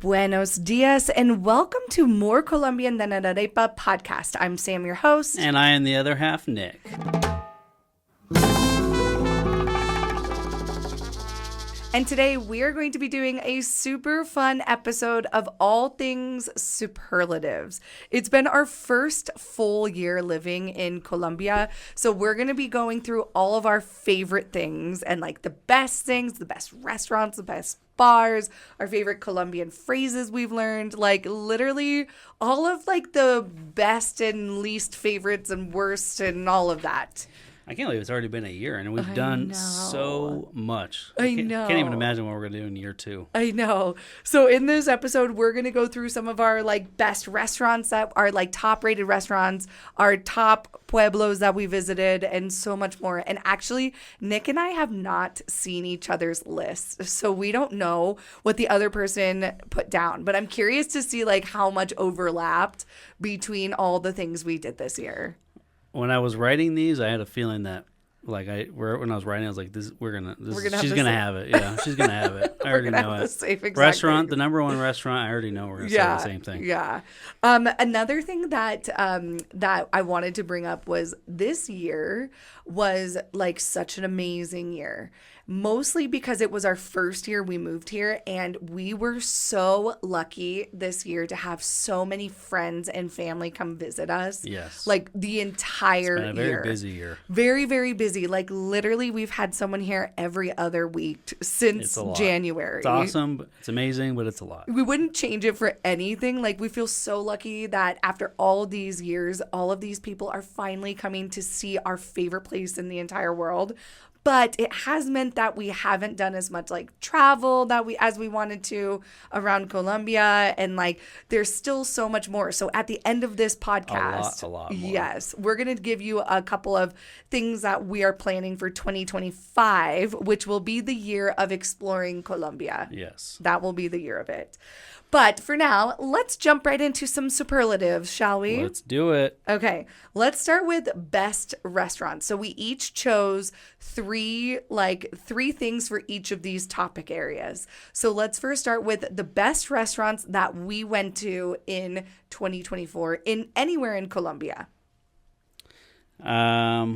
Buenos dias, and welcome to More Colombian Than an Arepa podcast. I'm Sam, your host. And I am the other half, Nick. And today we are going to be doing a super fun episode of all things superlatives. It's been our first full year living in Colombia. So we're going to be going through all of our favorite things and like the best things, the best restaurants, the best bars, our favorite Colombian phrases we've learned, like literally all of like the best and least favorites and worst and all of that. I can't believe it's already been a year, and we've done so much. I know. Can't even imagine what we're going to do in year 2. I know. So in this episode, we're going to go through some of our like best restaurants that are like top rated restaurants, our top pueblos that we visited, and so much more. And actually, Nick and I have not seen each other's lists, so we don't know what the other person put down. But I'm curious to see like how much overlapped between all the things we did this year. When I was writing these, I had a feeling that, like, when I was writing, I was like, she's gonna have it. Yeah, she's gonna have it. I already know it. Restaurant, the number one restaurant. I already know we're gonna say the same thing. Yeah. Another thing that I wanted to bring up was this year was like such an amazing year. Mostly because it was our first year we moved here, and we were so lucky this year to have so many friends and family come visit us. Yes. Like the entire year. It's been a very busy year. Very, very busy. Like literally we've had someone here every other week since January. It's awesome. It's amazing, but it's a lot. We wouldn't change it for anything. Like we feel so lucky that after all these years, all of these people are finally coming to see our favorite place in the entire world. But it has meant that we haven't done as much like travel as we wanted to around Colombia, and like there's still so much more. So at the end of this podcast, a lot more. Yes, we're going to give you a couple of things that we are planning for 2025, which will be the year of exploring Colombia. Yes. That will be the year of it. But for now, let's jump right into some superlatives, shall we? Let's do it. Okay, let's start with best restaurants. So we each chose three things for each of these topic areas. So let's first start with the best restaurants that we went to in 2024 in anywhere in Colombia. I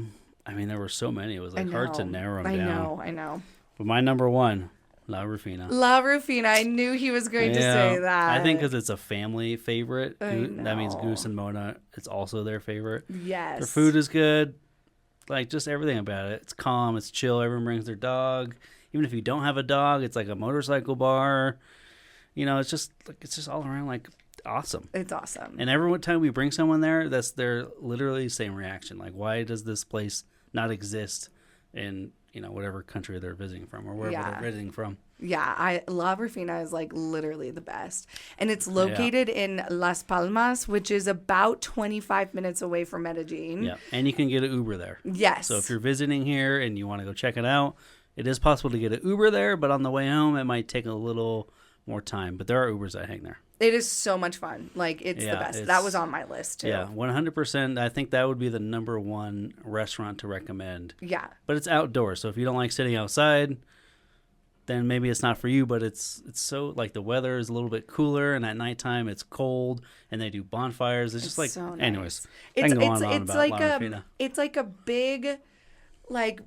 mean, there were so many. It was like hard to narrow them down. I know. But my number one, La Rufina. La Rufina. I knew he was going to say that. I think because it's a family favorite. I know. That means Goose and Mona, it's also their favorite. Yes. Their food is good. Like, just everything about it. It's calm. It's chill. Everyone brings their dog. Even if you don't have a dog, it's like a motorcycle bar. You know, it's just all around, like, awesome. It's awesome. And every time we bring someone there, that's their literally same reaction. Like, why does this place not exist in, you know, whatever country they're visiting from or wherever they're visiting from? Yeah, La Rufina is like literally the best. And it's located in Las Palmas, which is about 25 minutes away from Medellín. Yeah, and you can get an Uber there. Yes. So if you're visiting here and you want to go check it out, it is possible to get an Uber there, but on the way home, it might take a little more time. But there are Ubers that hang there. It is so much fun. Like, it's the best. That was on my list, too. Yeah, 100%. I think that would be the number one restaurant to recommend. Yeah. But it's outdoors, so if you don't like sitting outside, then maybe it's not for you. But it's so, like, the weather is a little bit cooler, and at nighttime it's cold, and they do bonfires. It's just like, so nice. Anyways, I can go on and on about La Rufina. It's like a big, like,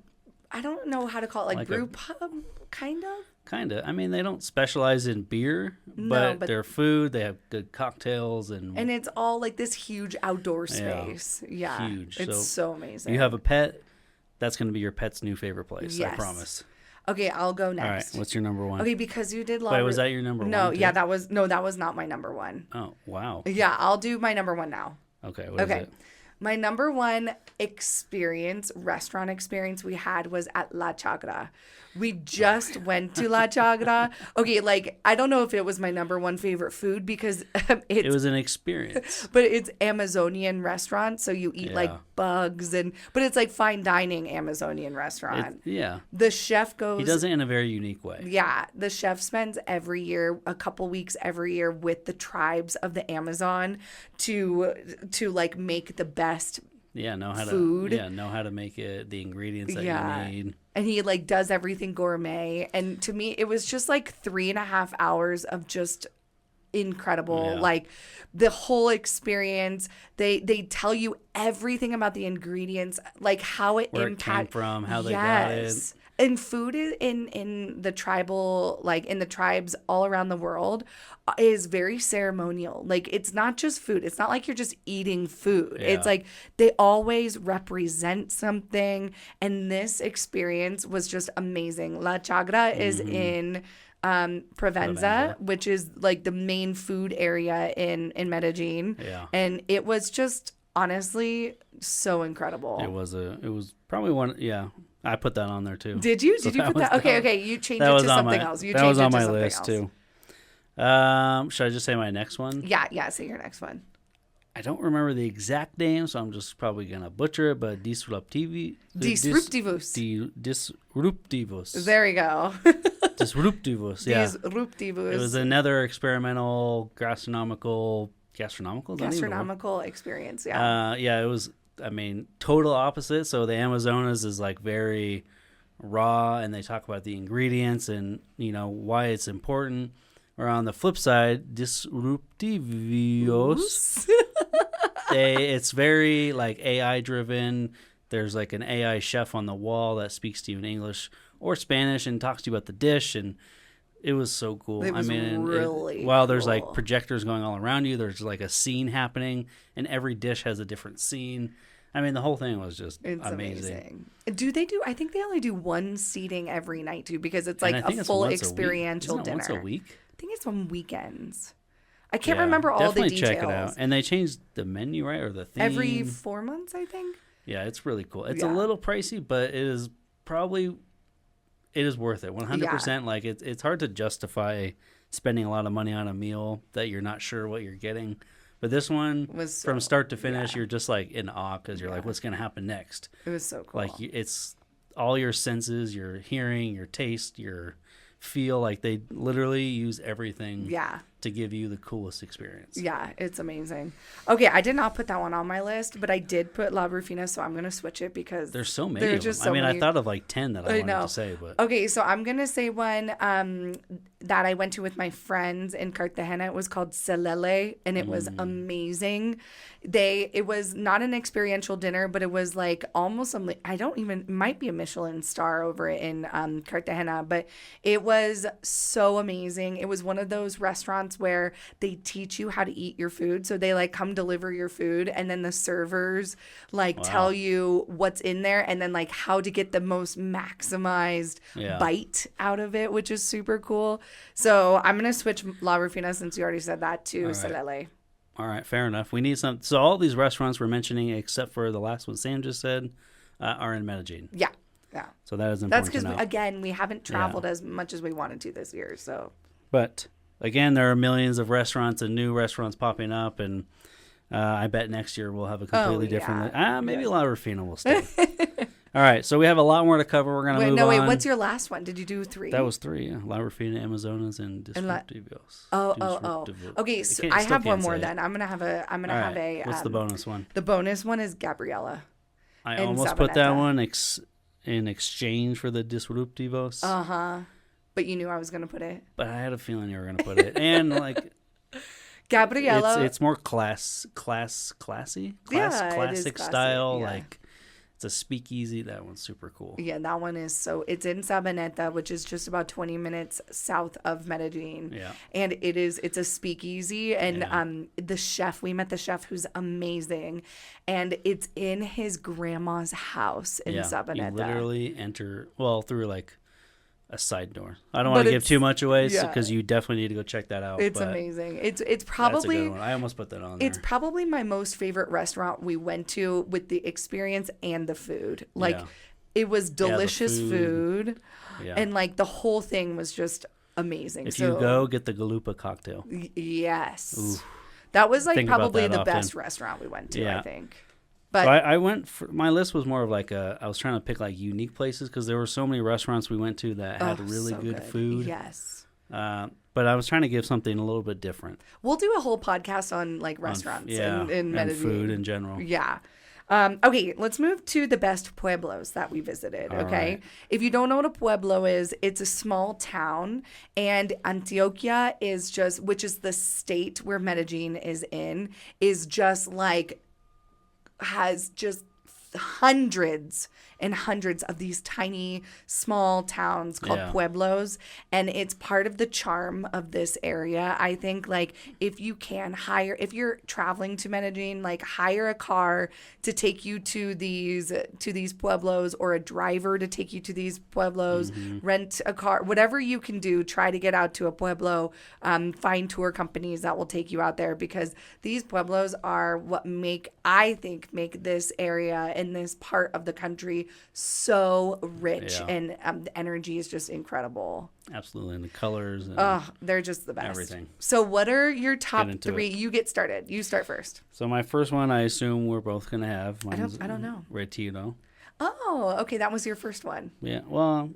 I don't know how to call it, like brew pub, kind of? Kind of. I mean, they don't specialize in beer, but their food, they have good cocktails. And it's all like this huge outdoor space. Yeah. Huge. It's so amazing. You have a pet, that's going to be your pet's new favorite place. Yes. I promise. Okay, I'll go next. All right, what's your number one? Okay, because you did Wait, was that your number one? No, yeah, that was not my number one. Oh, wow. Yeah, I'll do my number one now. Okay, what is it? My number one restaurant experience we had was at La Chagra. We just went to La Chagra. Okay, like, I don't know if it was my number one favorite food because it was an experience. But it's Amazonian restaurant, so you eat like bugs but it's like fine dining Amazonian restaurant. The chef goes. He does it in a very unique way. Yeah, the chef spends every year, a couple weeks every year with the tribes of the Amazon to like make the best know how food. Know how to make it, the ingredients that you need. And he like does everything gourmet. And to me, it was just like 3.5 hours of just incredible. Yeah. Like the whole experience, they tell you everything about the ingredients, like how it Where it came from, how they got it. And food in the tribal, like in the tribes all around the world, is very ceremonial. Like it's not just food. It's not like you're just eating food. Yeah. It's like they always represent something. And this experience was just amazing. La Chagra is in Provenza, which is like the main food area in Medellin. Yeah. And it was just honestly so incredible. It was probably one. Yeah, I put that on there too. Did you? Did you put that? Okay. You changed it to something else. You changed was it on to my something list else. too. Should I just say my next one? Yeah. Say your next one. I don't remember the exact name, so I'm just probably gonna butcher it. But Disruptivos. Disruptivos. There we go. Disruptivos. Yeah. Disruptivos. It was another experimental gastronomical experience. Yeah. Yeah. It was. I mean, total opposite. So the Amazonas is like very raw, and they talk about the ingredients and why it's important. Or on the flip side, Disruptivos. It's very like AI driven. There's like an AI chef on the wall that speaks to you in English or Spanish and talks to you about the dish, and it was so cool. It was really while there's cool. like projectors going all around you, there's like a scene happening, and every dish has a different scene. I mean, the whole thing was just amazing. I think they only do one seating every night too, because it's like a full experiential dinner. Once a week? I think it's on weekends. I can't remember all the details. Definitely check it out. And they changed the menu, right? Or the theme. Every 4 months, I think. Yeah, it's really cool. It's a little pricey, but it is worth it. 100%. Yeah. Like it's hard to justify spending a lot of money on a meal that you're not sure what you're getting. But this one, from start to finish, you're just like in awe because you're like, what's going to happen next? It was so cool. Like it's all your senses, your hearing, your taste, your feel. Like they literally use everything to give you the coolest experience. Yeah, it's amazing. Okay, I did not put that one on my list, but I did put La Rufina, so I'm going to switch it because there's so many of them. I thought of like 10 that I wanted to say. But okay, so I'm going to say one that I went to with my friends in Cartagena. It was called Celele, and it was amazing. It was not an experiential dinner, but it was like almost it might be a Michelin star over in Cartagena, but it was so amazing. It was one of those restaurants where they teach you how to eat your food. So they like come deliver your food, and then the servers tell you what's in there, and then like how to get the most maximized bite out of it, which is super cool. So I'm going to switch La Rufina, since you already said that, to Celele. All right, fair enough. We need some. So all these restaurants we're mentioning, except for the last one Sam just said, are in Medellin. Yeah. So that is important. That's because, again, we haven't traveled as much as we wanted to this year. So. But again, there are millions of restaurants and new restaurants popping up, and I bet next year we'll have a completely different. Maybe La Rufina will stay. All right, so we have a lot more to cover. We're gonna move on. What's your last one? Did you do 3? That was 3. Yeah. La Rufina, Amazonas, and Disruptivos. Okay, so I have one more. Then I'm gonna have a. What's the bonus one? The bonus one is Gabriella. I almost put that one in exchange for the Disruptivos. But you knew I was gonna put it. But I had a feeling you were gonna put it, and like. Gabriella. It's more classic style. Yeah. Like it's a speakeasy. That one's super cool. Yeah, that one is it's in Sabaneta, which is just about 20 minutes south of Medellin. Yeah. And it's a speakeasy, and we met the chef, who's amazing, and it's in his grandma's house in Sabaneta. You literally enter through like a side door. I don't want to give too much away because you definitely need to go check that out. It's amazing. It's probably that's a good one. I almost put that on there. It's probably my most favorite restaurant we went to, with the experience and the food. Like it was delicious food. Yeah. And like the whole thing was just amazing. If you go, get the Galupa cocktail. Yes. Ooh. That was like probably the best restaurant we went to, I think. But I went my list was more of like I was trying to pick like unique places, because there were so many restaurants we went to that had really good food. Yes. But I was trying to give something a little bit different. We'll do a whole podcast on like restaurants in Medellin. And food in general. Yeah. Okay, let's move to the best pueblos that we visited, All okay? right. If you don't know what a pueblo is, it's a small town, and Antioquia is just, which is the state where Medellin is just like, has just hundreds and hundreds of these tiny small towns called Yeah. pueblos, and it's part of the charm of this area. I think, like, if you're traveling to Medellin, like, hire a car to take you to these pueblos, or a driver to take you to these pueblos. Rent a car, whatever you can do, try to get out to a pueblo. Find tour companies that will take you out there, because these pueblos are what I think make this area in this part of the country so rich. Yeah. And the energy is just incredible. Absolutely. And the colors. And They're just the best. Everything. So what are your top into three? it. You get started. You start first. So my first one, I assume we're both going to have. I don't know. Retiro. Oh, okay. That was your first one. Yeah. Well,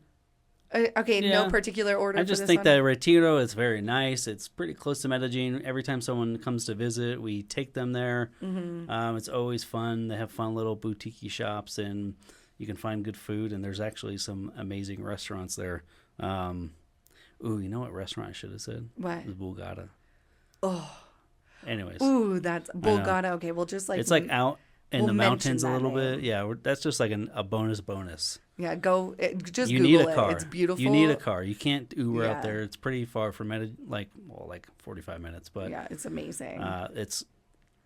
Okay, Yeah. no particular order I for just this think one? that Retiro is very nice. It's pretty close to Medellin. Every time someone comes to visit, we take them there. It's always fun. They have fun little boutique shops, and you can find good food. And there's actually some amazing restaurants there. You know what restaurant I should have said? What? It was Bulgara. Oh. Anyways. Ooh, that's Bulgara. Okay, we'll just like... It's like out in we'll the mountains a mention little that bit. Yeah, that's just like a bonus. Yeah, just You Google need a car. it. It's beautiful. You need a car. You can't Uber Yeah. out there. It's pretty far from like 45 minutes. But Yeah, it's amazing. it's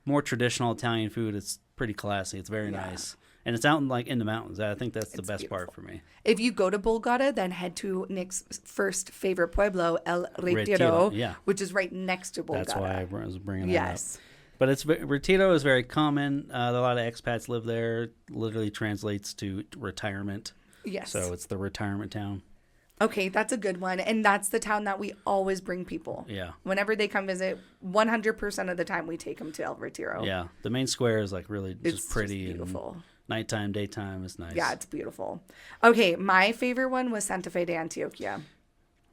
more traditional Italian food. It's pretty classy. It's very Yeah. nice. And it's out in the mountains. I think that's the It's best part beautiful. for me. If you go to Bulgara, then head to Nick's first favorite pueblo, El Retiro, Retiro, yeah. which is right next to Bulgara. That's why I was bringing that Yes. up. But Retiro is very common. A lot of expats live there. Literally translates to retirement. Yes. So it's the retirement town. Okay, that's a good one. And that's the town that we always bring people. Yeah. Whenever they come visit, 100% of the time we take them to El Retiro. Yeah. The main square is like really It's just pretty. just beautiful. And nighttime, daytime is nice. Yeah, it's beautiful. Okay, my favorite one was Santa Fe de Antioquia.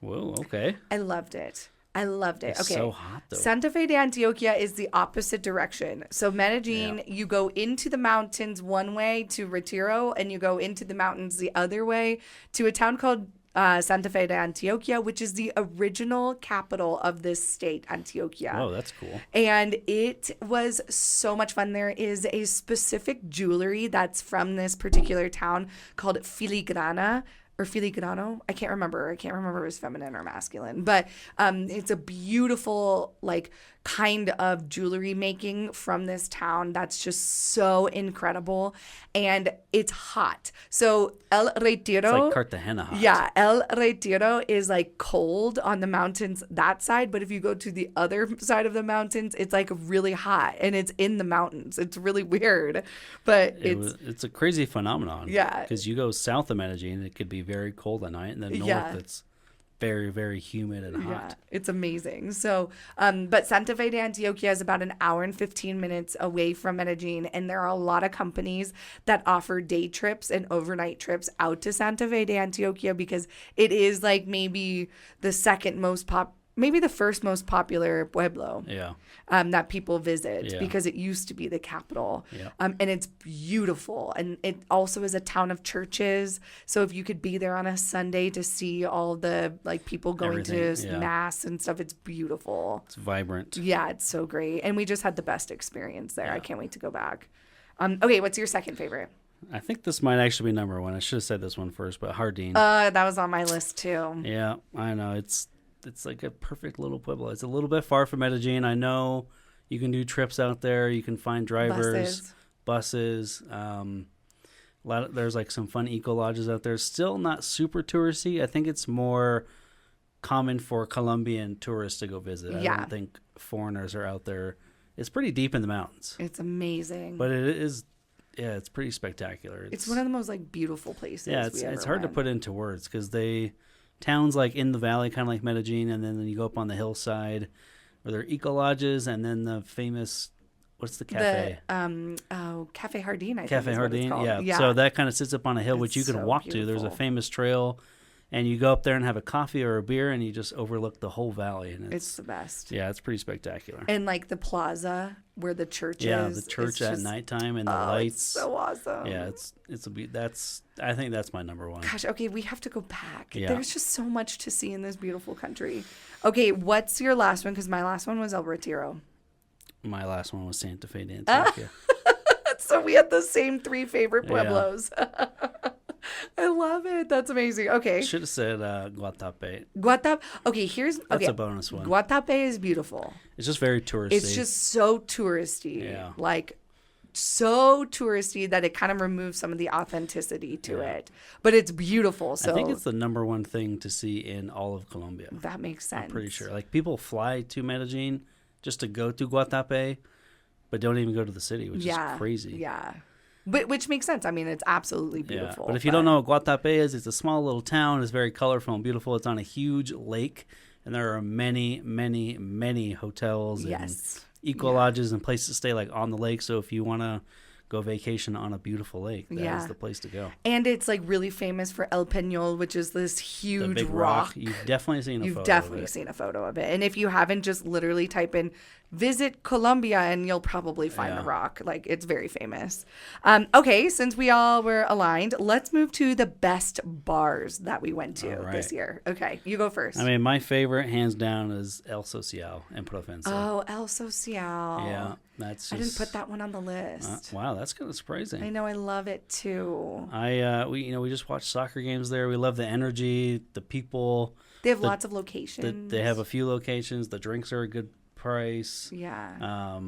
Whoa, okay. I loved it. Okay. It's so hot, though. Santa Fe de Antioquia is the opposite direction. So Medellin, you go into the mountains one way to Retiro, and you go into the mountains the other way to a town called Santa Fe de Antioquia, which is the original capital of this state, Antioquia. Oh, that's cool. And it was so much fun. There is a specific jewelry that's from this particular town called filigrana. Or filigrano. I can't remember if it was feminine or masculine. But it's a beautiful, like, kind of jewelry making from this town that's just so incredible. And it's hot. So El Retiro... It's like Cartagena hot. Yeah, El Retiro is like cold on the mountains that side, but if you go to the other side of the mountains, it's like really hot, and it's in the mountains. It's really weird, but It's a crazy phenomenon. Yeah. Because you go south of Medellin, it could be very cold at night, and then north, Yeah. it's very, very humid and yeah, hot. it's amazing. So, but Santa Fe de Antioquia is about an hour and 15 minutes away from Medellin, and there are a lot of companies that offer day trips and overnight trips out to Santa Fe de Antioquia, because it is like maybe the maybe the first most popular pueblo Yeah. that people visit, Yeah. because it used to be the capital. Yeah. And it's beautiful. And it also is a town of churches. So if you could be there on a Sunday to see all the like people going to Everything, yeah. mass and stuff, it's beautiful. It's vibrant. Yeah, it's so great. And we just had the best experience there. I Yeah. can't wait to go back. Okay, what's your second favorite? I think this might actually be number one. I should have said this one first, but Jardín. That was on my list too. Yeah, I know. It's like a perfect little pueblo. It's a little bit far from Medellin. I know you can do trips out there. You can find drivers, buses. There's like some fun eco lodges out there. Still not super touristy. I think it's more common for Colombian tourists to go visit. I Yeah. don't think foreigners are out there. It's pretty deep in the mountains, It's amazing. but it is. Yeah, it's pretty spectacular. It's one of the most like beautiful places. Yeah, it's hard to put into words, because towns like in the valley, kind of like Medellin, and then you go up on the hillside where there are eco lodges, and then the famous, what's the cafe? Cafe Jardín, I think Cafe is what it's Jardín, called. yeah. So that kind of sits up on a hill, which you It's can so walk to. There's a beautiful. famous trail. And you go up there and have a coffee or a beer, and you just overlook the whole valley. And It's the best. Yeah, it's pretty spectacular. And like the plaza where the church is. Yeah, the church at nighttime and the lights. It's so awesome. Yeah, I think that's my number one. Gosh, okay, we have to go back. Yeah. There's just so much to see in this beautiful country. Okay, what's your last one? Because my last one was El Retiro. My last one was Santa Fe de Antioquia. So we had the same 3 favorite pueblos. Yeah. I love it. That's amazing. Okay. Should have said Guatape. Guatape. Okay, That's a bonus one. Guatape is beautiful. It's just very touristy. It's just so touristy. Yeah. Like so touristy that it kind of removes some of the authenticity to it. But it's beautiful. So I think it's the number one thing to see in all of Colombia. That makes sense. I'm pretty sure. Like people fly to Medellín just to go to Guatape, but don't even go to the city, which is crazy. Yeah. But which makes sense. I mean, it's absolutely beautiful. Yeah. But if you don't know what Guatape is, it's a small little town. It's very colorful and beautiful. It's on a huge lake, and there are many, many, many hotels and eco lodges and places to stay like on the lake. So if you want to go vacation on a beautiful lake, that is the place to go. And it's like really famous for El Peñol, which is this huge big rock. You've definitely seen a photo of it. And if you haven't, just literally type in visit Colombia and you'll probably find the rock. Like, it's very famous. Okay, since we all were aligned, let's move to the best bars that we went to this year. Okay, you go first. I mean, my favorite, hands down, is El Social in Provenza. Oh, El Social. Yeah, that's just... I didn't put that one on the list. Wow, that's kind of surprising. I know, I love it too. We just watched soccer games there. We love the energy, the people. They have lots of locations. They have a few locations. The drinks are a good price. Yeah.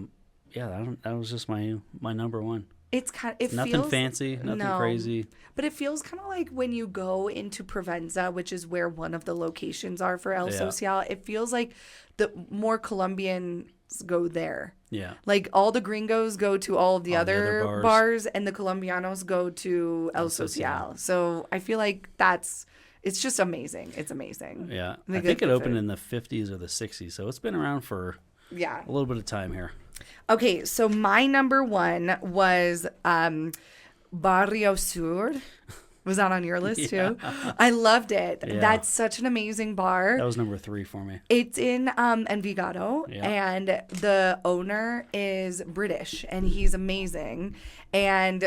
That was just my number one. It's nothing feels, fancy, nothing crazy. But it feels kind of like when you go into Provenza, which is where one of the locations are for El Social, it feels like the more Colombians go there. Yeah. Like all the gringos go to all of the other bars, and the Colombianos go to El Social. So I feel like it's just amazing. It's amazing. Yeah. I think it opened in the 50s or the 60s, so it's been around for a little bit of time here. Okay, so my number one was Barrio Sur. Was that on your list too? I loved it. Yeah. That's such an amazing bar. That was number 3 for me. It's in Envigado, and the owner is British, and he's amazing. And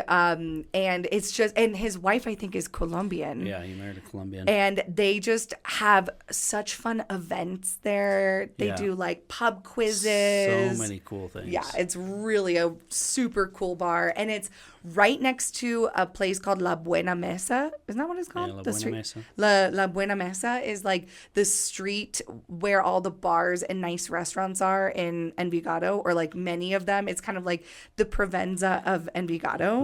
it's just, and his wife, I think, is Colombian. Yeah, he married a Colombian. And they just have such fun events there. They do like pub quizzes. So many cool things. Yeah, it's really a super cool bar. And it's right next to a place called La Buena Mesa. Isn't that what it's called? Yeah, La Buena Mesa. La Buena Mesa is like the street where all the bars and nice restaurants are in Envigado, or like many of them. It's kind of like the Provenza of Envigado.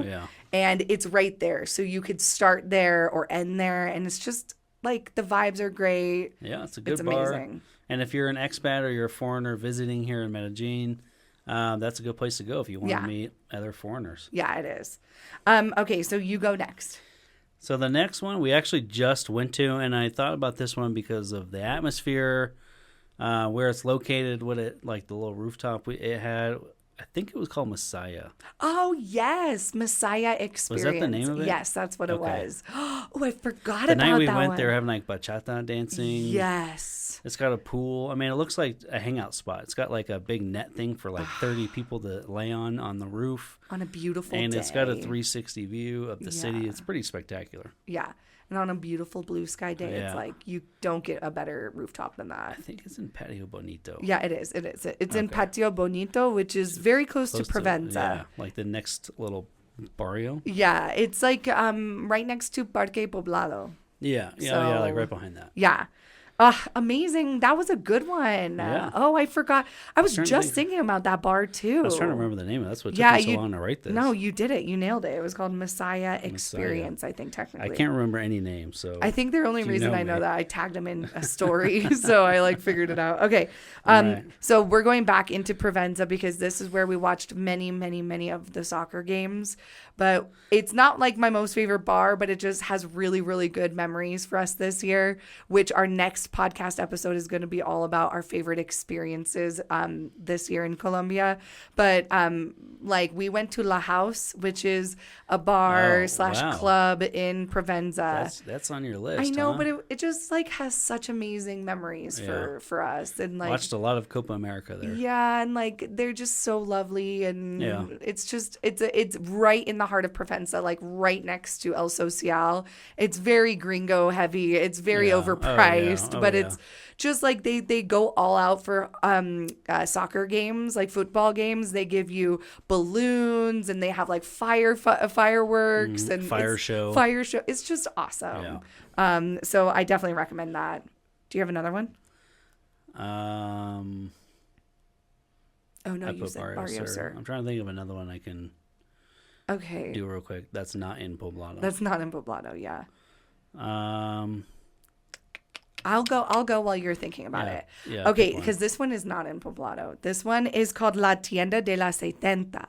Yeah. And it's right there. So you could start there or end there. And it's just like the vibes are great. Yeah, it's a good bar. Amazing. And if you're an expat or you're a foreigner visiting here in Medellín, that's a good place to go if you want to meet other foreigners. Yeah, it is. Okay, so you go next. So the next one we actually just went to, and I thought about this one because of the atmosphere, where it's located, like the little rooftop it had. I think it was called Messiah. Oh, yes. Messiah Experience. Was that the name of it? Yes, that's what it was. Oh, I forgot about that one. The night we went, they were having like bachata dancing. Yes. It's got a pool. I mean, it looks like a hangout spot. It's got like a big net thing for like 30 people to lay on the roof. On a beautiful day. And it's got a 360 view of the city. It's pretty spectacular. Yeah. And on a beautiful blue sky day, it's like you don't get a better rooftop than that. I think it's in Patio Bonito. Yeah, it is. It is. It's in Patio Bonito, which is very close to Provenza. Like the next little barrio. Yeah, it's like right next to Parque Poblado. Yeah, like right behind that. Yeah. Amazing. That was a good one. Yeah. Oh, I forgot. I was just thinking about that bar too. I was trying to remember the name of it. That's what took me so long to write this. No, you did it. You nailed it. It was called Messiah Experience, I think, technically. I can't remember any name, so. I think the only reason I know that I tagged him in a story, so I figured it out. Okay. So we're going back into Provenza because this is where we watched many, many, many of the soccer games. But it's not like my most favorite bar, but it just has really, really good memories for us this year, which our next next podcast episode is going to be all about our favorite experiences this year in Colombia. But like we went to La House, which is a bar / club in Provenza. That's on your list. I know, huh? but it just like has such amazing memories for us. And like watched a lot of Copa America there. Yeah, and like they're just so lovely, and it's just it's right in the heart of Provenza, like right next to El Social. It's very gringo heavy. It's very overpriced, but it's just like they go all out for soccer games, like football games. They give you balloons, and they have like fireworks and fire show. It's just awesome. Yeah. So I definitely recommend that. Do you have another one? Oh no, you said Barrio Sur. I'm trying to think of another one I can do real quick. That's not in Poblado. That's not in Poblado, yeah. I'll go while you're thinking about it. Yeah. Okay, because this one is not in Poblado. This one is called La Tienda de la Setenta.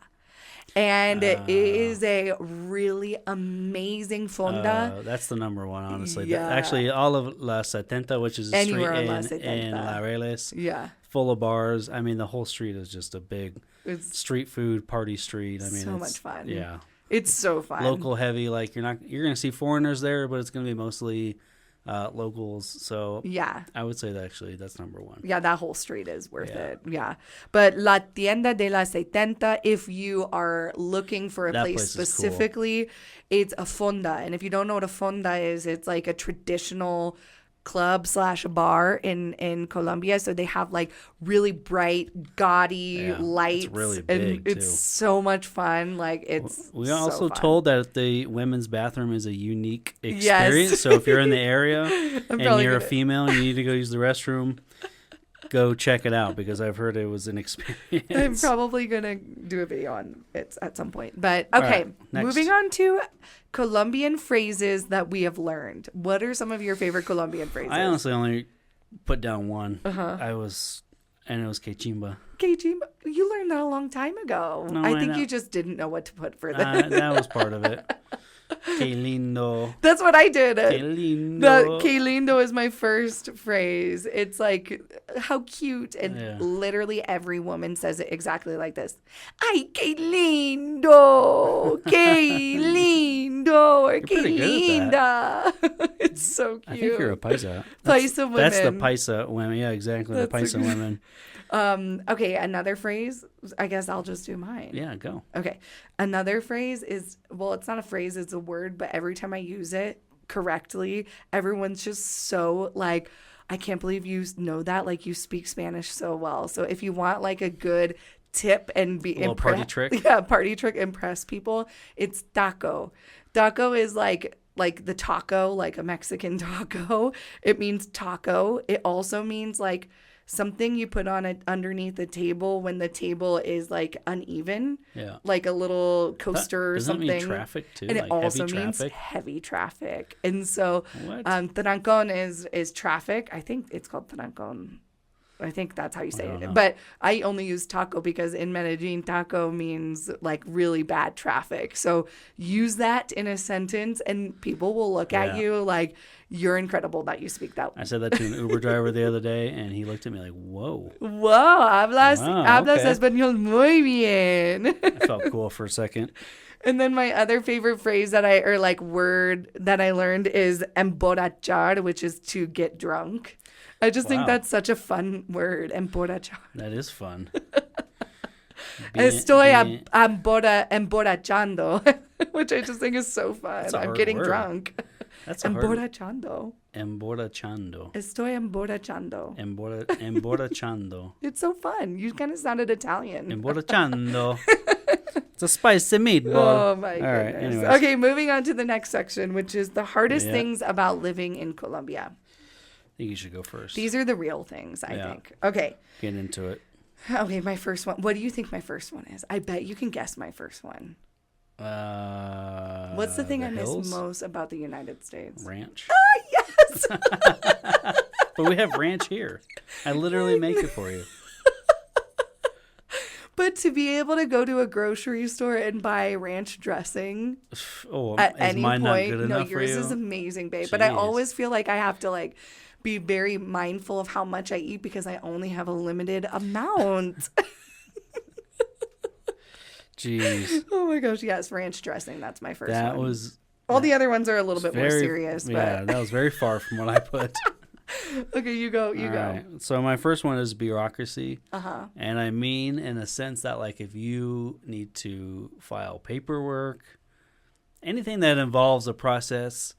And it is a really amazing fonda. That's the number one, honestly. Yeah. Actually, all of La Setenta, which is a street in Laureles, full of bars. I mean, the whole street is just a big street food party street. I mean, so much fun. Yeah, it's so fun. Local heavy. Like you're going to see foreigners there, but it's going to be mostly locals. So yeah, I would say that actually that's number one. Yeah, that whole street is worth it. Yeah, but La Tienda de la Setenta, if you are looking for a place specifically, cool. It's a fonda. And if you don't know what a fonda is, it's like a traditional club / bar in Colombia. So they have like really bright, gaudy lights. It's really big, and it's so much fun. Like it's we also told that the women's bathroom is a unique experience. Yes. So if you're in the area and you're a female and you need to go use the restroom, go check it out because I've heard it was an experience. I'm probably going to do a video on it at some point. But okay, moving on to Colombian phrases that we have learned. What are some of your favorite Colombian phrases? I honestly only put down one. And it was que chimba. Que chimba. You learned that a long time ago. No, I think you just didn't know what to put for that. That was part of it. Que lindo. That's what I did. Que lindo. Que lindo is my first phrase. It's like, how cute. And literally every woman says it exactly like this. Ay, que lindo. Que lindo. Or que linda. It's so cute. I think you're a paisa. Paisa women. That's the paisa women. Yeah, exactly. The paisa women. Okay, another phrase. I guess I'll just do mine. Yeah, go. Okay. Another phrase is, well, it's not a phrase, it's a word, but every time I use it correctly, everyone's just so like, I can't believe you know that. Like, you speak Spanish so well. So if you want like a good tip and be impressed. Party trick? Yeah, party trick, impress people. It's taco. Taco is like the taco, like a Mexican taco. It means taco. It also means like something you put on it underneath the table when the table is like uneven. Yeah. Like a little coaster or something. Doesn't it mean traffic too? And like it also means heavy traffic. And so trancón is traffic. I think it's called trancón. I think that's how you say it. But I only use taco because in Medellín, taco means like really bad traffic. So use that in a sentence and people will look at you like, you're incredible that you speak that way. I said that to an Uber driver the other day and he looked at me like, whoa. Whoa, hablas español muy bien. I felt cool for a second. And then my other favorite phrase word that I learned is emborrachar, which is to get drunk. I just think that's such a fun word, emborrachar. That is fun. Estoy emborrachando, which I just think is so fun. I'm getting drunk. That's emborrachando. Emborrachando. Estoy emborrachando. Emborrachando. It's so fun. You kind of sounded Italian. Emborrachando. It's a spicy meatball. Oh, my goodness. All right, anyways. Okay, moving on to the next section, which is the hardest things about living in Colombia. I think you should go first. These are the real things, I think. Okay. Get into it. Okay, my first one. What do you think my first one is? I bet you can guess my first one. What's the thing I miss most about the United States? Ranch. Ah, yes! But we have ranch here. I literally make it for you. But to be able to go to a grocery store and buy ranch dressing at any point, no, yours is amazing, babe. Jeez. But I always feel like I have to be very mindful of how much I eat because I only have a limited amount. Jeez. Oh my gosh, yes, ranch dressing. That's my first That one. was... All the other ones are a little bit more very, serious. But... Yeah, that was very far from what I put. Okay, you go. You All go. right. So my first one is bureaucracy. Uh-huh. And I mean in a sense that, like, if you need to file paperwork, anything that involves a process,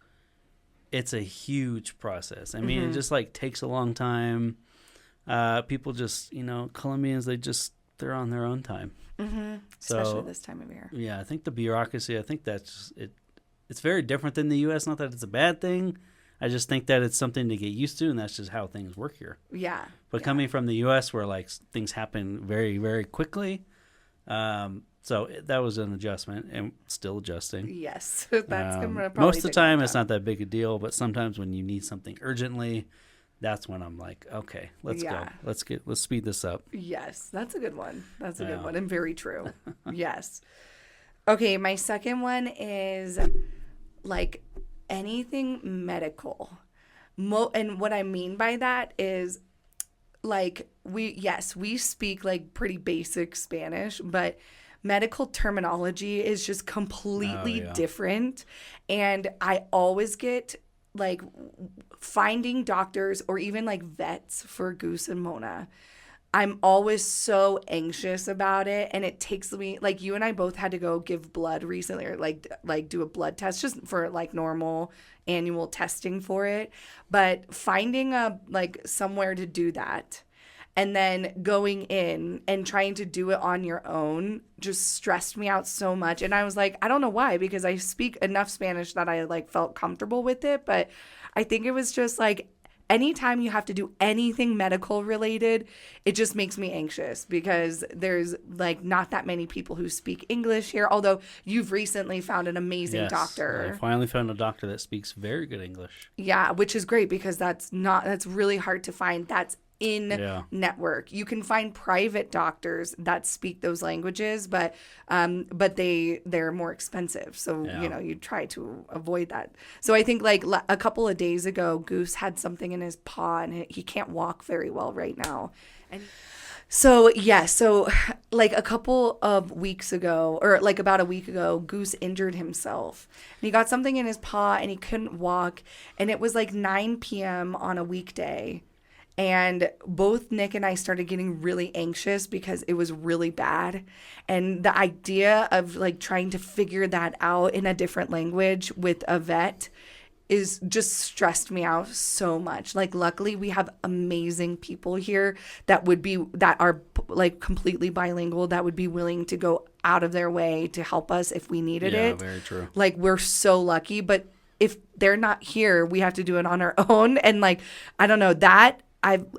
it's a huge process. I mean, it just, like, takes a long time. People just, Colombians, they're on their own time. Mm-hmm. Especially this time of year. Yeah, I think the bureaucracy, I think that's it. It's very different than the U.S. Not that it's a bad thing. I just think that it's something to get used to, and that's just how things work here. Yeah. But coming from the U.S., where like things happen very, very quickly, so that was an adjustment, and still adjusting. Yes, that's gonna probably most of the take time some it's not that big a deal, but sometimes when you need something urgently, that's when I'm like, okay, let's go, let's speed this up. Yes, that's a good one. That's a good one, and very true. Yes. Okay, my second one is like anything medical. And what I mean by that is like we speak like pretty basic Spanish, but medical terminology is just completely different. And I always get like finding doctors or even like vets for Goose and Mona. I'm always so anxious about it, and it takes me, like, you and I both had to go give blood recently, or like do a blood test just for like normal annual testing for it. But finding somewhere to do that and then going in and trying to do it on your own just stressed me out so much. And I was like, I don't know why, because I speak enough Spanish that I like felt comfortable with it, but I think it was just like anytime you have to do anything medical related, it just makes me anxious because there's like not that many people who speak English here. Although you've recently found an amazing doctor. I finally found a doctor that speaks very good English. Yeah, which is great because that's really hard to find. That's in network. You can find private doctors that speak those languages, but they're more expensive. So, you try to avoid that. So I think like a couple of days ago, Goose had something in his paw and he can't walk very well right now. And so like a couple of weeks ago, or like about a week ago, Goose injured himself. And he got something in his paw and he couldn't walk. And it was like 9 p.m. on a weekday. And both Nick and I started getting really anxious because it was really bad. And the idea of like trying to figure that out in a different language with a vet is just stressed me out so much. Like, luckily we have amazing people here that are like completely bilingual, that would be willing to go out of their way to help us if we needed it. Yeah, very true. Like, we're so lucky, but if they're not here, we have to do it on our own. And like, I don't know,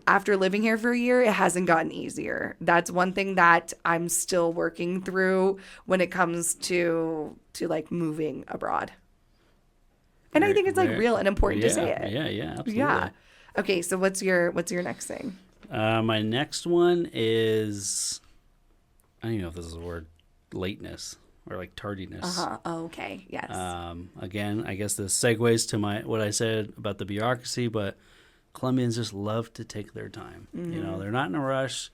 after living here for a year, it hasn't gotten easier. That's one thing that I'm still working through when it comes to like moving abroad. And I think it's like real and important to say it. Yeah, absolutely. Yeah. Okay, so what's your next thing? My next one is, I don't even know if this is a word, lateness or like tardiness. Oh, okay. Yes. Again, I guess this segues to what I said about the bureaucracy, but Colombians just love to take their time. Mm-hmm. They're not in a rush,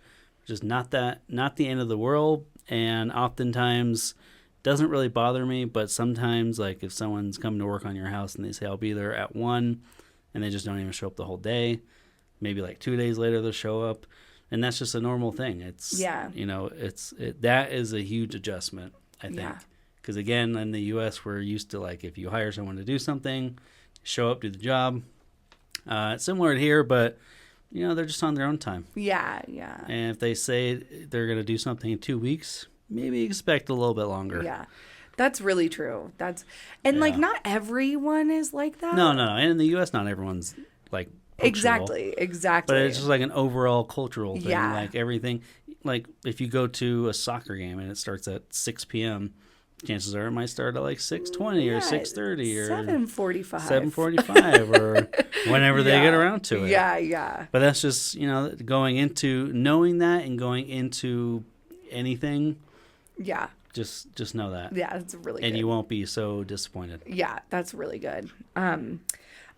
just not the end of the world. And oftentimes doesn't really bother me, but sometimes like if someone's coming to work on your house and they say, I'll be there at 1, and they just don't even show up the whole day, maybe like 2 days later they'll show up. And that's just a normal thing. That is a huge adjustment, I think. Because again, in the U.S., we're used to like if you hire someone to do something, show up, do the job. It's similar to here, but they're just on their own time. Yeah. And if they say they're going to do something in 2 weeks, maybe expect a little bit longer. Yeah, that's really true. Like not everyone is like that. No. And in the U.S., not everyone's like punctual. Exactly. But it's just like an overall cultural thing. Yeah. Like everything, like if you go to a soccer game and it starts at 6 p.m., chances are it might start at like 6:20 or 6:30 or 7:45 or whenever they get around to it. Yeah. But that's just, going into knowing that and going into anything. Yeah. Just know that. Yeah, that's really good. And you won't be so disappointed. Yeah, that's really good.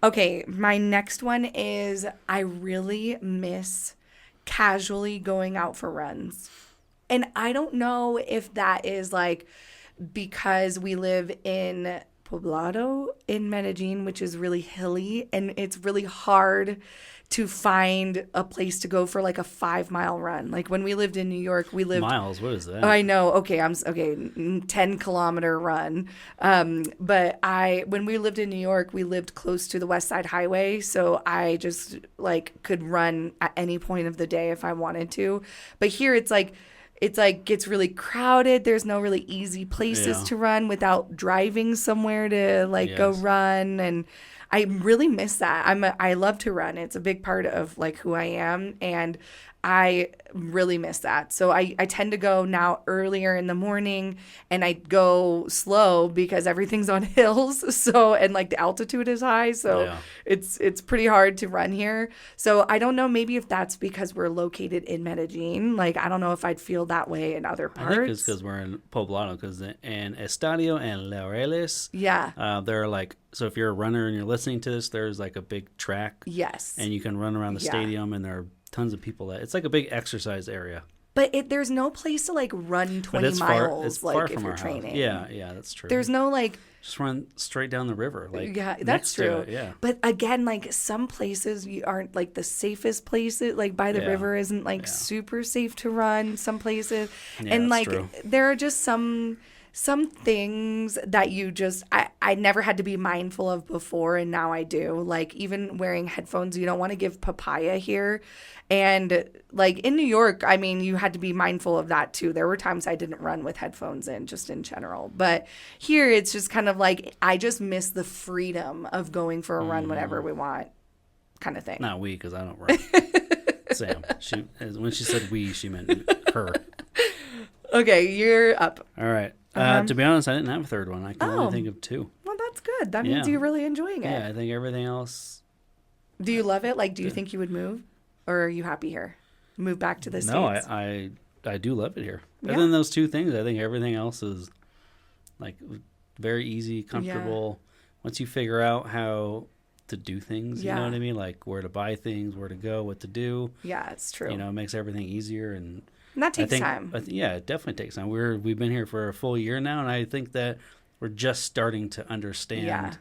Okay, my next one is I really miss casually going out for runs. And I don't know if that is like because we live in Poblado in Medellin, which is really hilly, and it's really hard to find a place to go for like a 5 mile run. Like when we lived in New York, we lived Miles, what is that? I know. Okay, 10-kilometer run. But when we lived in New York, we lived close to the West Side Highway, so I just like could run at any point of the day if I wanted to. But here it's like gets really crowded. There's no really easy places to run without driving somewhere to like go run, and I really miss that. I love to run. It's a big part of like who I am, and I really miss that. So I tend to go now earlier in the morning, and I go slow because everything's on hills. So, and like the altitude is high. So it's pretty hard to run here. So I don't know, maybe if that's because we're located in Medellin. Like, I don't know if I'd feel that way in other parts. I think it's because we're in Poblado, because in Estadio and Laureles, there are like, so if you're a runner and you're listening to this, there's like a big track. Yes. And you can run around the stadium, and there are tons of people it's like a big exercise area. But there's no place to like run 20 miles. It's like far if from you're our training. House. Yeah, that's true. There's no like just run straight down the river. Like that's true. Yeah. But again, like some places you aren't like the safest places. Like by the river isn't like super safe to run. Some places, and like there are just some things that you just I never had to be mindful of before, and now I do. Like even wearing headphones, you don't want to give papaya here. And like in New York, I mean, you had to be mindful of that too. There were times I didn't run with headphones in, just in general. But here it's just kind of like I just miss the freedom of going for a run whenever we want, kind of thing. Not we, because I don't run. Sam, when she said we, she meant her. Okay, you're up. All right. To be honest, I didn't have a third one. I can only think of two. Well, that's good. That means you're really enjoying it. Yeah, I think everything else. Do you love it? Like, do you think you would move? Or are you happy here? Move back to the States? No, I do love it here. Yeah. Other than those two things, I think everything else is like very easy, comfortable. Once you figure out how to do things, you know what I mean? Like where to buy things, where to go, what to do. Yeah, it's true. You know, it makes everything easier, and that takes time. Yeah, it definitely takes time. We've been here for a full year now, and I think that we're just starting to understand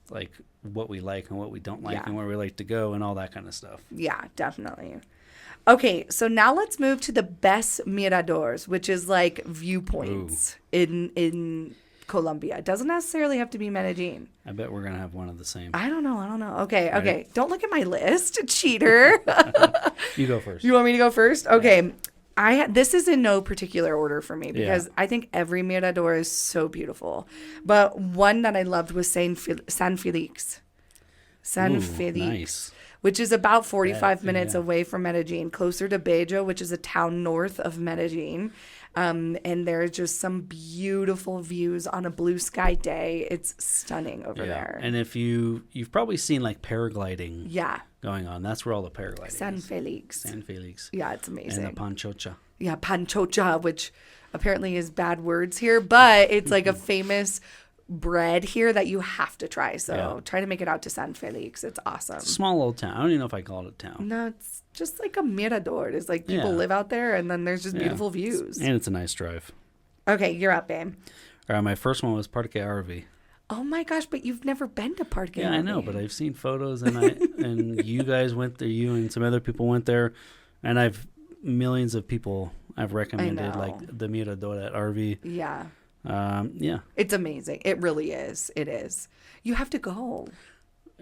like what we like and what we don't like and where we like to go and all that kind of stuff. Yeah, definitely. Okay, so now let's move to the best miradors, which is like viewpoints in Colombia. It doesn't necessarily have to be Medellin. I bet we're going to have one of the same. I don't know. Okay. Don't look at my list, cheater. You go first. You want me to go first? Okay. This is in no particular order for me because I think every mirador is so beautiful. But one that I loved was San Felix. Nice. Which is about 45 minutes away from Medellin, closer to Bello, which is a town north of Medellin. And there's just some beautiful views on a blue sky day. It's stunning over there. And if you've probably seen like paragliding going on. That's where all the paragliding is. San Felix. Yeah, it's amazing. And the panchocha. Yeah, panchocha, which apparently is bad words here, but it's like a famous bread here that you have to try. So try to make it out to San Felix. It's awesome. It's a small little town. I don't even know if I call it a town. No, it's just like a mirador. It's like people live out there, and then there's just beautiful views. And it's a nice drive. Okay, you're up, babe. All right, my first one was Parque RV. Oh my gosh, but you've never been to Parque RV. Yeah, I know, but I've seen photos, and and you guys went there. You and some other people went there, and millions of people I've recommended like the Mirador at RV. Yeah. Yeah. It's amazing. It really is. It is. You have to go.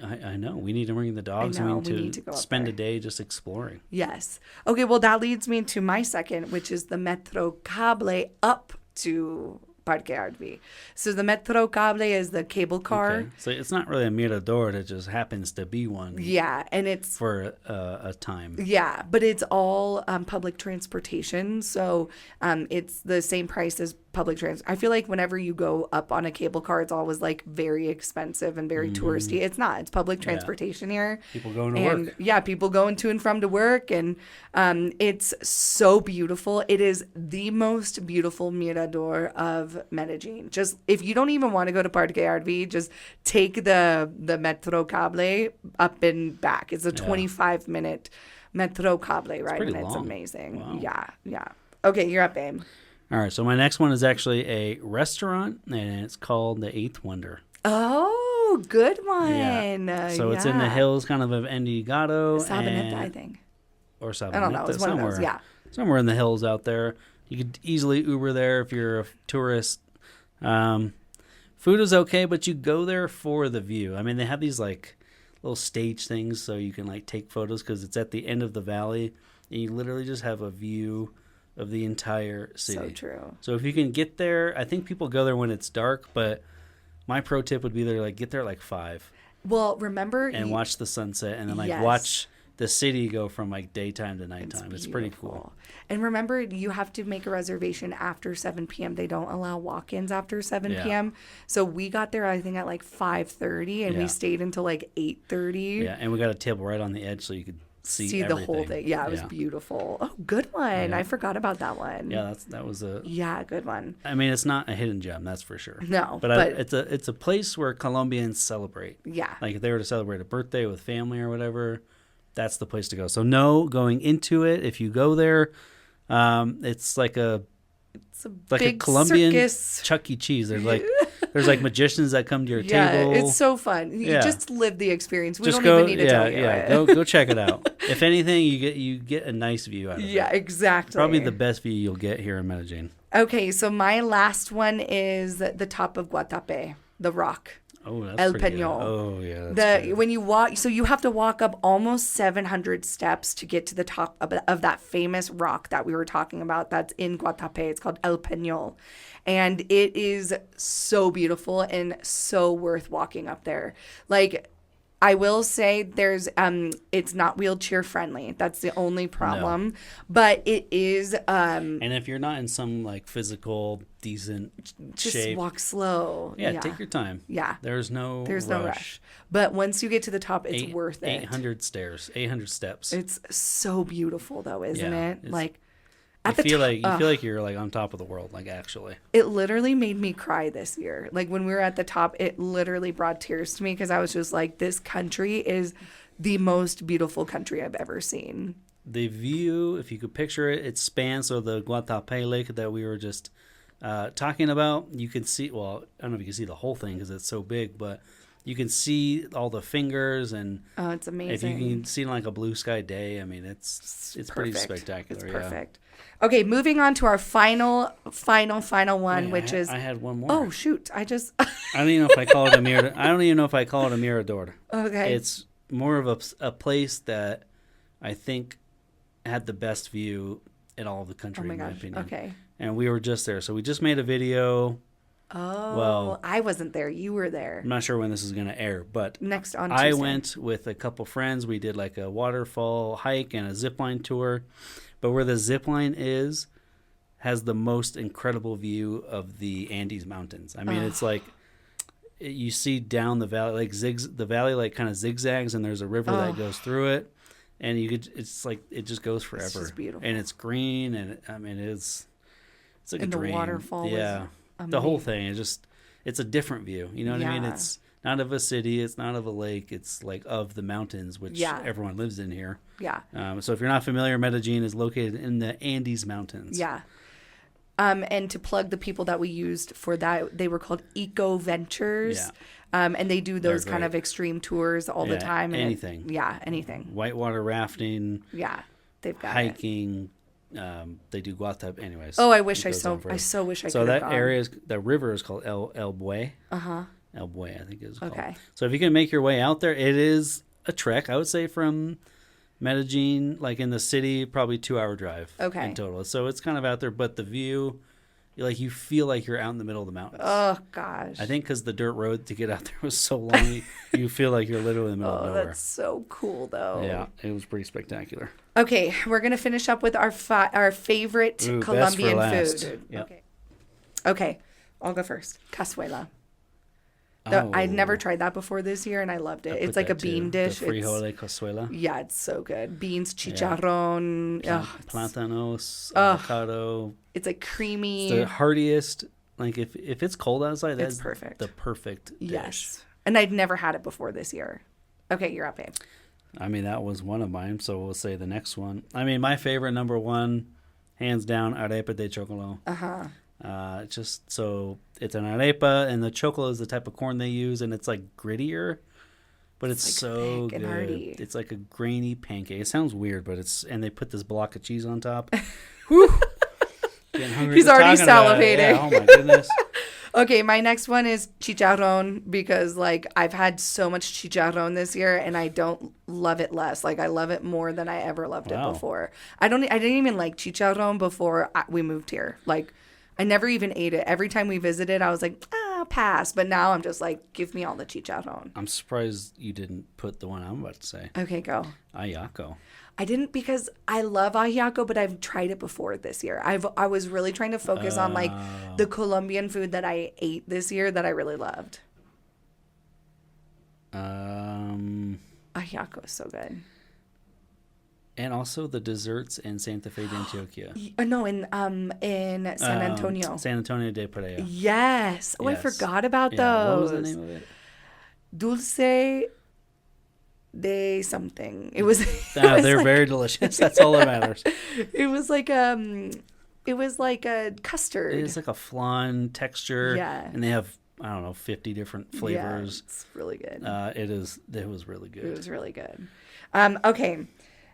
I know. We need to bring the dogs. We need to spend a day just exploring. Yes. Okay, well, that leads me to my second, which is the Metro Cable up to Parque RV. So the Metro Cable is the cable car. Okay. So it's not really a mirador. It just happens to be one. Yeah, and it's for a time. Yeah, but it's all public transportation. So it's the same price as public transit. I feel like whenever you go up on a cable car, it's always like very expensive and very touristy. It's not. It's public transportation here. People going to work. Yeah, people going to and from to work. And it's so beautiful. It is the most beautiful mirador of Medellín. Just if you don't even want to go to Parque RV, just take the Metro Cable up and back. It's a 25-minute Metro Cable ride, and it's amazing. Wow. Yeah. Okay, you're up, babe. All right, so my next one is actually a restaurant, and it's called the Eighth Wonder. Oh, good one. Yeah. So it's in the hills, kind of Envigado. Sabaneta, I think. Or Sabaneta. I don't know. It's one of those, somewhere in the hills out there. You could easily Uber there if you're a tourist. Food is okay, but you go there for the view. I mean, they have these like little stage things so you can like take photos because it's at the end of the valley, and you literally just have a view of the entire city. So true. So if you can get there, I think people go there when it's dark, but my pro tip would be get there at like 5. Well, remember... And watch the sunset, and then watch the city go from like daytime to nighttime. It's pretty cool. And remember, you have to make a reservation after 7 p.m. They don't allow walk-ins after 7 p.m. So we got there, I think, at like 5:30, and we stayed until like 8:30. Yeah, and we got a table right on the edge so you could see the whole thing. Yeah, it was beautiful. Oh, good one. I forgot about that one. Yeah, that was a good one. I mean, it's not a hidden gem, that's for sure. No, but it's a place where Colombians celebrate. Yeah, like if they were to celebrate a birthday with family or whatever, that's the place to go. So going into it, if you go there, it's like a big Colombian circus. Chuck E. Cheese. There's like magicians that come to your table. Yeah, it's so fun. You just live the experience. We just don't even need to tell you. Yeah, go check it out. If anything, you get a nice view out of it. Yeah, exactly. Probably the best view you'll get here in Medellín. Okay, so my last one is the top of Guatapé, the rock. Oh, that's El pretty Peñol. Good. Oh, yeah. That's when you walk, so you have to walk up almost 700 steps to get to the top of that famous rock that we were talking about. That's in Guatapé. It's called El Peñol, and it is so beautiful and so worth walking up there. Like, I will say there's it's not wheelchair friendly. That's the only problem. No. But it is and if you're not in some like physical decent just shape, walk slow. Yeah, take your time. Yeah. There's no rush. But once you get to the top, it's worth it. 800 stairs, 800 steps. It's so beautiful though, isn't it? Like you feel like you're like on top of the world, like actually. It literally made me cry this year. Like when we were at the top, it literally brought tears to me because I was just like, this country is the most beautiful country I've ever seen. The view, if you could picture it, it spans the Guatapé Lake that we were just talking about. You can see, well, I don't know if you can see the whole thing because it's so big, but you can see all the fingers, and it's amazing. If you can see like a blue sky day, I mean, it's pretty spectacular. It's perfect. Okay, moving on to our final one, which is... I had one more. Oh, shoot. I don't even know if I call it a mirador. I don't even know if I call it a mirador. Okay. It's more of a place that I think had the best view in all of the country, in my opinion. Okay. And we were just there. So we just made a video. Oh, well, I wasn't there. You were there. I'm not sure when this is going to air, but next on Tuesday. I went with a couple friends. We did like a waterfall hike and a zipline tour. But where the zip line has the most incredible view of the Andes Mountains. I mean, it's like you see down the valley, like the valley like kind of zigzags, and there's a river that goes through it, and it's like it just goes forever. It's just beautiful, and it's green, and I mean it's like a dream. The waterfall, the whole thing is it's a different view. You know what I mean? It's not of a city, it's not of a lake, it's like of the mountains, which everyone lives in here. Yeah. So if you're not familiar, Medellín is located in the Andes Mountains. Yeah. And to plug the people that we used for that, they were called Eco Ventures. Yeah. And they do those kind of extreme tours all the time. And anything. Anything. Whitewater rafting. Yeah. They've got hiking. They do Guatap. Anyways. Oh, I so wish I could. So that area the river is called El Buey. El Buey, I think it is called. Okay. So if you can make your way out there, it is a trek. I would say from Medellín, like in the city, probably 2-hour drive. Okay. In total. So it's kind of out there, but the view, like you feel like you're out in the middle of the mountains. Oh gosh. I think because the dirt road to get out there was so long, you feel like you're literally in the middle of nowhere. That's so cool, though. Yeah, it was pretty spectacular. Okay, we're gonna finish up with our favorite Colombian food. Yep. Okay, I'll go first. Cazuela. I'd never tried that before this year, and I loved it. It's like a bean dish. The frijole cazuela. Yeah, it's so good. Beans, chicharrón, Plátanos, avocado. It's like creamy. It's the heartiest. Like if it's cold outside, that's perfect. The perfect dish. Yes. And I'd never had it before this year. Okay, you're up, babe. I mean, that was one of mine, so we'll say the next one. I mean, my favorite number one, hands down, arepa de chocolo. It's an arepa, and the chocolo is the type of corn they use, and it's like grittier, but it's like so good. Hearty. It's like a grainy pancake. It sounds weird, but and they put this block of cheese on top. Whew. Getting hungry. He's already salivating. Yeah, oh my goodness. Okay, my next one is chicharrón, because like I've had so much chicharrón this year and I don't love it less. Like I love it more than I ever loved it before. I didn't even like chicharrón before we moved here. Like I never even ate it. Every time we visited, I was like, pass. But now I'm just like, give me all the chicharrón. I'm surprised you didn't put the one I'm about to say. Okay, go. Ajiaco. I didn't, because I love ajiaco, but I've tried it before this year. I was really trying to focus on like the Colombian food that I ate this year that I really loved. Ajiaco is so good. And also the desserts in Santa Fe de Antioquia. No, in San Antonio. San Antonio de Pereira. Yes. Oh, yes. I forgot about those. What was the name of it? Dulce de something. It was. They're very delicious. That's all that matters. It was like a custard. It's like a flan texture. Yeah. And they have, I don't know, 50 different flavors. Yeah, it's really good. It was really good. It was really good. Okay.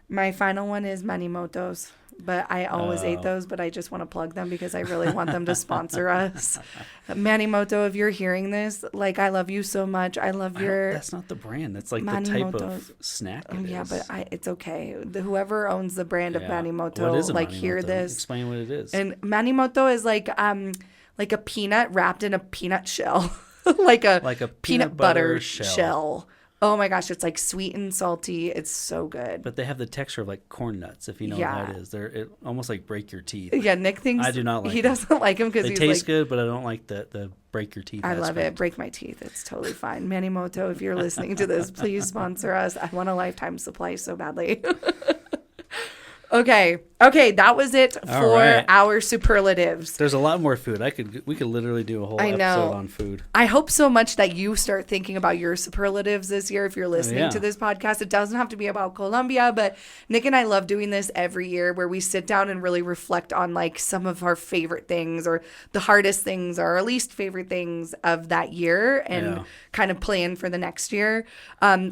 My final one is manimotos, but I always ate those, but I just want to plug them because I really want them to sponsor us. Manimoto, if you're hearing this, like I love you so much. I love your... That's not the brand. That's like the type of snack it is. Yeah, but it's okay. Whoever owns the brand of Manimoto, what is a like Manimoto? Hear this. Explain what it is. And Manimoto is like a peanut wrapped in a peanut shell. like a peanut butter shell. Oh my gosh, it's like sweet and salty. It's so good. But they have the texture of like corn nuts, if you know what that is. It almost like break your teeth. Yeah, Nick thinks I do not like he them. doesn't like them because they taste good, but I don't like the break your teeth. I love it. Break my teeth. It's totally fine. Manimoto, if you're listening to this, please sponsor us. I want a lifetime supply so badly. Okay, that was it for our superlatives. There's a lot more food. We could literally do a whole episode on food. I hope so much that you start thinking about your superlatives this year if you're listening to this podcast. It doesn't have to be about Colombia, but Nick and I love doing this every year where we sit down and really reflect on like some of our favorite things or the hardest things or our least favorite things of that year and kind of plan for the next year.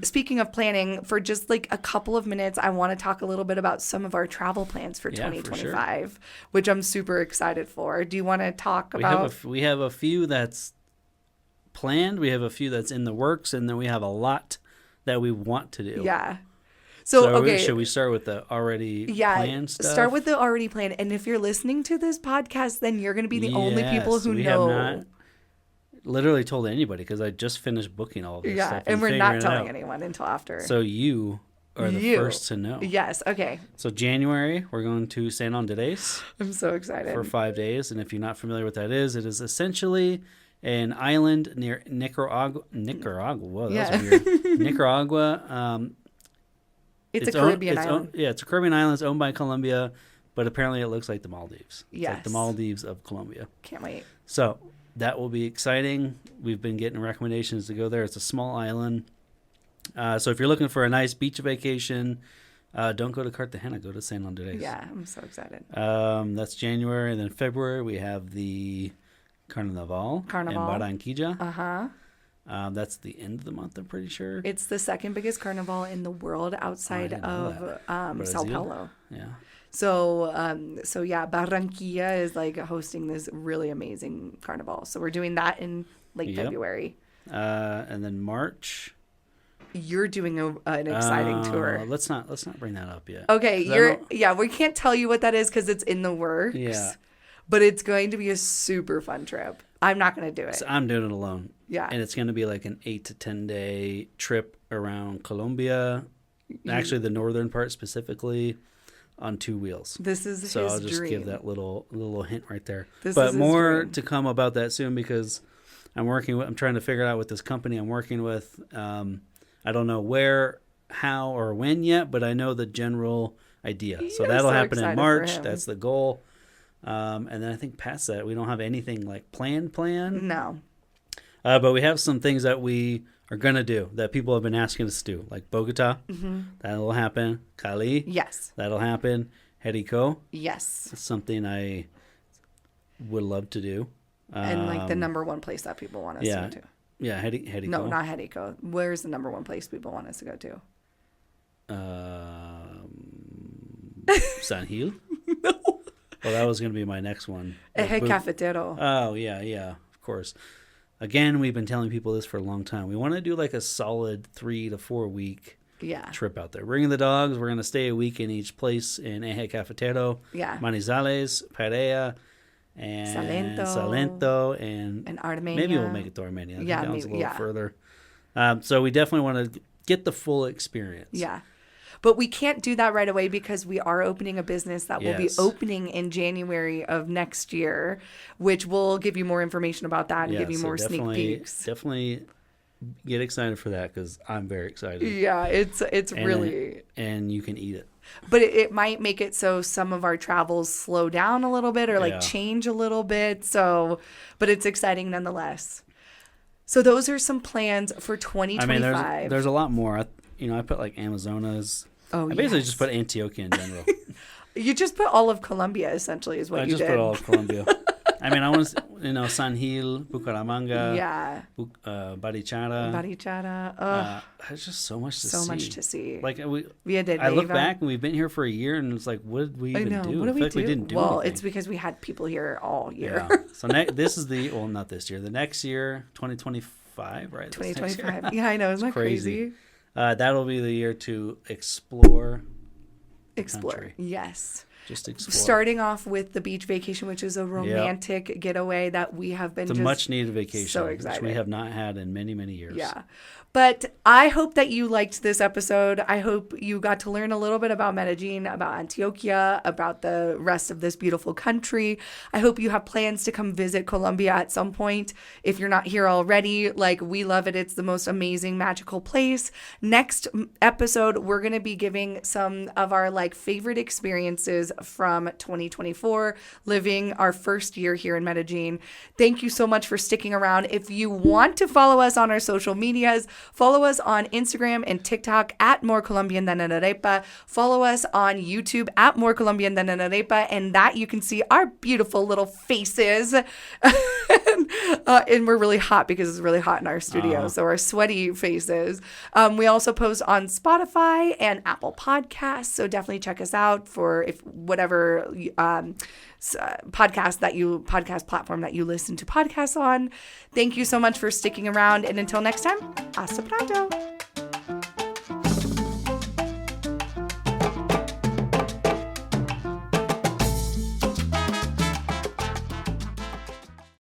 Speaking of planning, for just like a couple of minutes, I want to talk a little bit about some of our travel plans for 2025, which I'm super excited for. Do you want to talk about? We have a few that's planned. We have a few that's in the works, and then we have a lot that we want to do. Yeah. So should we start with the already planned stuff? Start with the already planned. And if you're listening to this podcast, then you're going to be the only people who know. Have not literally told anybody because I just finished booking all of this stuff. And we're not telling anyone until after. So you are the first to know. Yes. Okay. So January, we're going to San Andres. I'm so excited. For 5 days. And if you're not familiar with what that is, it is essentially an island near Nicaragua. Whoa, that's weird. Nicaragua. It's a Caribbean island. It's a Caribbean island. It's owned by Colombia, but apparently it looks like the Maldives. Yes. It's like the Maldives of Colombia. Can't wait. So that will be exciting. We've been getting recommendations to go there. It's a small island. So if you're looking for a nice beach vacation, don't go to Cartagena. Go to San Andres. Yeah, I'm so excited. That's January. And then February, we have the Carnival in Barranquilla. Uh-huh. That's the end of the month, I'm pretty sure. It's the second biggest carnival in the world outside of Sao Paulo. Yeah. So Barranquilla is like hosting this really amazing carnival. So we're doing that in February. And then March. You're doing an exciting tour. Let's not bring that up yet. Okay, we can't tell you what that is because it's in the works. Yeah. But it's going to be a super fun trip. I'm not going to do it. So I'm doing it alone. Yeah. And it's going to be like an 8 to 10 day trip around Colombia. Actually, the northern part specifically. on 2 wheels. This is so his I'll just dream. give that little hint right there. This but is his more dream. to come about that soon because I'm trying to figure it out with this company I'm working with. I don't know where, how, or when yet, but I know the general idea. So that'll happen in March. That's the goal. And then I think past that, we don't have anything like planned. No. But we have some things that we are going to do that people have been asking us to do, like Bogota. Mm-hmm. That'll happen. Cali. Yes. That'll happen. Jericho. Yes. It's something I would love to do. And like the number one place that people want us to go to. Yeah, Jericho. No, not Jericho. Where's the number one place people want us to go to? San Gil? No. Well, that was going to be my next one. Eje Cafetero. Oh, yeah, of course. Again, we've been telling people this for a long time. We want to do like a solid 3 to 4 week trip out there. Bringing the dogs. We're going to stay a week in each place in Eje Cafetero, Manizales, Pereira, and Salento, and Armenia. Maybe we'll make it to Armenia. Yeah, maybe, a little further. So we definitely want to get the full experience. Yeah. But we can't do that right away because we are opening a business that will be opening in January of next year, which will give you more information about that and give you more sneak peeks. Definitely get excited for that because I'm very excited. Yeah, it's really... And you can eat it. But it might make it so some of our travels slow down a little bit or like change a little bit. So, but it's exciting nonetheless. So those are some plans for 2025. I mean, there's a lot more. I put like Amazonas. I basically just put Antioquia in general. You just put all of Colombia, essentially, is what you did. I just put all of Colombia. I mean, I want to, San Gil, Bucaramanga, Barichara. There's just so much to see. So much to see. Like, I look back and we've been here for a year and it's like, what did we even do? What did we do? We didn't do anything. It's because we had people here all year. Yeah. So this is not this year. The next year, 2025, right? 2025. Yeah, I know. Isn't that crazy? That'll be the year to explore. Yes. Just explore. Starting off with the beach vacation, which is a romantic getaway that we have been. It's a much needed vacation, so excited. Which we have not had in many, many years. Yeah. But I hope that you liked this episode. I hope you got to learn a little bit about Medellín, about Antioquia, about the rest of this beautiful country. I hope you have plans to come visit Colombia at some point. If you're not here already, we love it. It's the most amazing, magical place. Next episode, we're going to be giving some of our favorite experiences from 2024, living our first year here in Medellín. Thank you so much for sticking around. If you want to follow us on our social medias, follow us on Instagram and TikTok at More Colombian Than an Arepa. Follow us on YouTube at More Colombian Than an Arepa, and that you can see our beautiful little faces. And we're really hot because it's really hot in our studio, so our sweaty faces. We also post on Spotify and Apple Podcasts, so definitely check us out for whatever podcast platform that you listen to podcasts on. Thank you so much for sticking around, and until next time, hasta pronto.